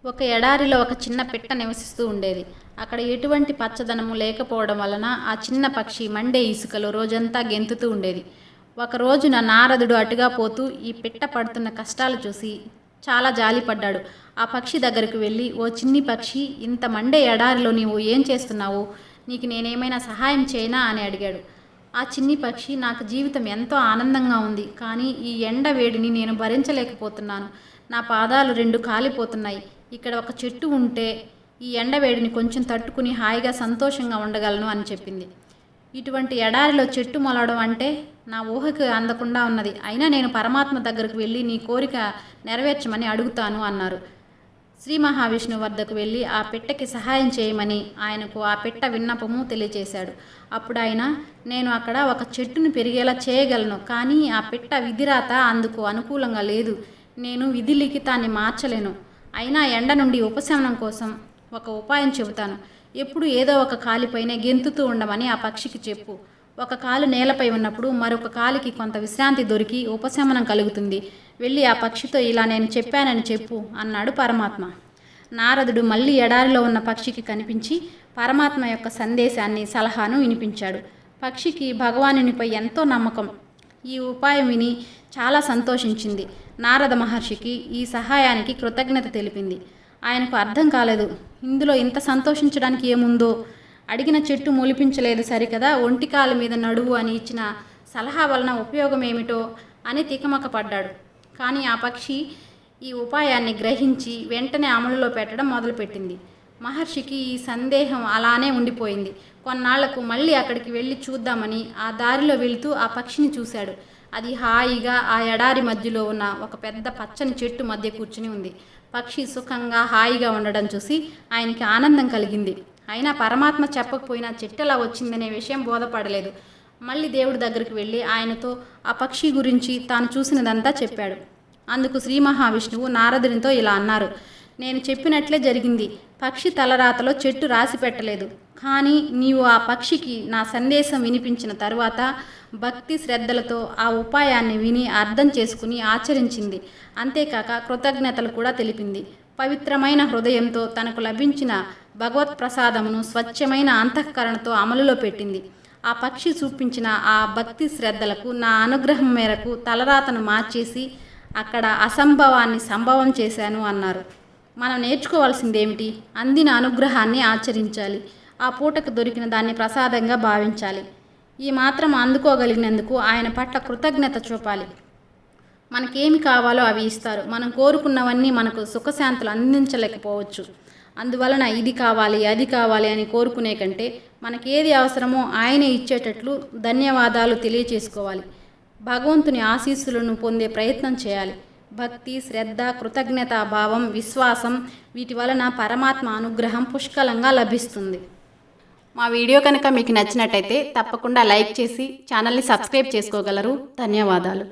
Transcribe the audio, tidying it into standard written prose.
ఒక ఎడారిలో ఒక చిన్న పిట్ట నివసిస్తూ ఉండేది. అక్కడ ఎటువంటి పచ్చదనము లేకపోవడం వలన ఆ చిన్న పక్షి మండే ఇసుకలో రోజంతా గెంతుతూ ఉండేది. ఒక రోజున నారదుడు అటుగా పోతూ ఈ పిట్ట పడుతున్న కష్టాలు చూసి చాలా జాలిపడ్డాడు. ఆ పక్షి దగ్గరకు వెళ్ళి, ఓ చిన్ని పక్షి, ఇంత మండే ఎడారిలో నీవు ఏం చేస్తున్నావు? నీకు నేనేమైనా సహాయం చేయనా అని అడిగాడు. ఆ చిన్ని పక్షి, నాకు జీవితం ఎంతో ఆనందంగా ఉంది, కానీ ఈ ఎండ వేడిని నేను భరించలేకపోతున్నాను. నా పాదాలు రెండు కాలిపోతున్నాయి. ఇక్కడ ఒక చెట్టు ఉంటే ఈ ఎండవేడిని కొంచెం తట్టుకుని హాయిగా సంతోషంగా ఉండగలను అని చెప్పింది. ఇటువంటి ఎడారిలో చెట్టు మొలవడం అంటే నా ఊహకు అందకుండా ఉన్నది. అయినా నేను పరమాత్మ దగ్గరకు వెళ్ళి నీ కోరిక నెరవేర్చమని అడుగుతాను అన్నారు. శ్రీ మహావిష్ణువు వద్దకు వెళ్ళి ఆ పిట్టకి సహాయం చేయమని ఆయనకు ఆ పిట్ట విన్నపము తెలియచేశాడు. అప్పుడు ఆయన, నేను అక్కడ ఒక చెట్టును పెరిగేలా చేయగలను, కానీ ఆ పిట్ట విధిరాత అందుకు అనుకూలంగా లేదు. నేను విధి లిఖితాన్ని మార్చలేను. అయినా ఎండ నుండి ఉపశమనం కోసం ఒక ఉపాయం చెబుతాను. ఎప్పుడు ఏదో ఒక కాలిపైనే గెంతుతూ ఉండమని ఆ పక్షికి చెప్పు. ఒక కాలు నేలపై ఉన్నప్పుడు మరొక కాలికి కొంత విశ్రాంతి దొరికి ఉపశమనం కలుగుతుంది. వెళ్ళి ఆ పక్షితో ఇలా నేను చెప్పానని చెప్పు అన్నాడు పరమాత్మ. నారదుడు మళ్ళీ ఎడారిలో ఉన్న పక్షికి కనిపించి పరమాత్మ యొక్క సందేశాన్ని, సలహాను వినిపించాడు. పక్షికి భగవానునిపై ఎంతో నమ్మకం. ఈ ఉపాయం విని చాలా సంతోషించింది. నారద మహర్షికి ఈ సహాయానికి కృతజ్ఞత తెలిపింది. ఆయనకు అర్థం కాలేదు, ఇందులో ఇంత సంతోషించడానికి ఏముందో. అడిగిన చెట్టు మొలిపించలేదు సరికదా, ఒంటికాల మీద నడువు అని ఇచ్చిన సలహా వలన ఉపయోగం ఏమిటో అని తికమక పడ్డాడు. కానీ ఆ పక్షి ఈ ఉపాయాన్ని గ్రహించి వెంటనే అమలులో పెట్టడం మొదలుపెట్టింది. మహర్షికి ఈ సందేహం అలానే ఉండిపోయింది. కొన్నాళ్లకు మళ్ళీ అక్కడికి వెళ్ళి చూద్దామని ఆ దారిలో వెళుతూ ఆ పక్షిని చూశాడు. అది హాయిగా ఆ ఎడారి మధ్యలో ఉన్న ఒక పెద్ద పచ్చని చెట్టు మధ్య కూర్చుని ఉంది. పక్షి సుఖంగా హాయిగా ఉండడం చూసి ఆయనకి ఆనందం కలిగింది. అయినా పరమాత్మ చెప్పకపోయినా చెట్టు ఎలా వచ్చిందనే విషయం బోధపడలేదు. మళ్ళీ దేవుడి దగ్గరికి వెళ్ళి ఆయనతో ఆ పక్షి గురించి తాను చూసినదంతా చెప్పాడు. అందుకు శ్రీ మహావిష్ణువు నారదునితో ఇలా అన్నారు, నేను చెప్పినట్లే జరిగింది. పక్షి తలరాతలో చెట్టు రాసి పెట్టలేదు, కానీ నీవు ఆ పక్షికి నా సందేశం వినిపించిన తరువాత భక్తి శ్రద్ధలతో ఆ ఉపాయాన్ని విని అర్థం చేసుకుని ఆచరించింది. అంతేకాక కృతజ్ఞతలు కూడా తెలిపింది. పవిత్రమైన హృదయంతో తనకు లభించిన భగవత్ ప్రసాదమును స్వచ్ఛమైన అంతఃకరణతో అమలులో పెట్టింది. ఆ పక్షి చూపించిన ఆ భక్తి శ్రద్ధలకు నా అనుగ్రహం మేరకు తలరాతను మార్చేసి అక్కడ అసంభవాన్ని సంభవం చేశాను అన్నారు. మనం నేర్చుకోవాల్సిందేమిటి? అందిన అనుగ్రహాన్ని ఆచరించాలి. ఆ పూటకు దొరికిన దాన్ని ప్రసాదంగా భావించాలి. ఈ మాత్రం అందుకోగలిగినందుకు ఆయన పట్ల కృతజ్ఞత చూపాలి. మనకేమి కావాలో అవి ఇస్తారు. మనం కోరుకున్నవన్నీ మనకు సుఖశాంతులు అందించలేకపోవచ్చు. అందువలన ఇది కావాలి, అది కావాలి అని కోరుకునే కంటే మనకేది అవసరమో ఆయనే ఇచ్చేటట్లు ధన్యవాదాలు తెలియచేసుకోవాలి. భగవంతుని ఆశీస్సులను పొందే ప్రయత్నం చేయాలి. భక్తి, శ్రద్ధ, కృతజ్ఞతా భావం, విశ్వాసం, వీటి వలన పరమాత్మ అనుగ్రహం పుష్కలంగా లభిస్తుంది. మా వీడియో కనుక మీకు నచ్చినట్టయితే తప్పకుండా లైక్ చేసి ఛానల్ని సబ్స్క్రైబ్ చేసుకోగలరు. ధన్యవాదాలు.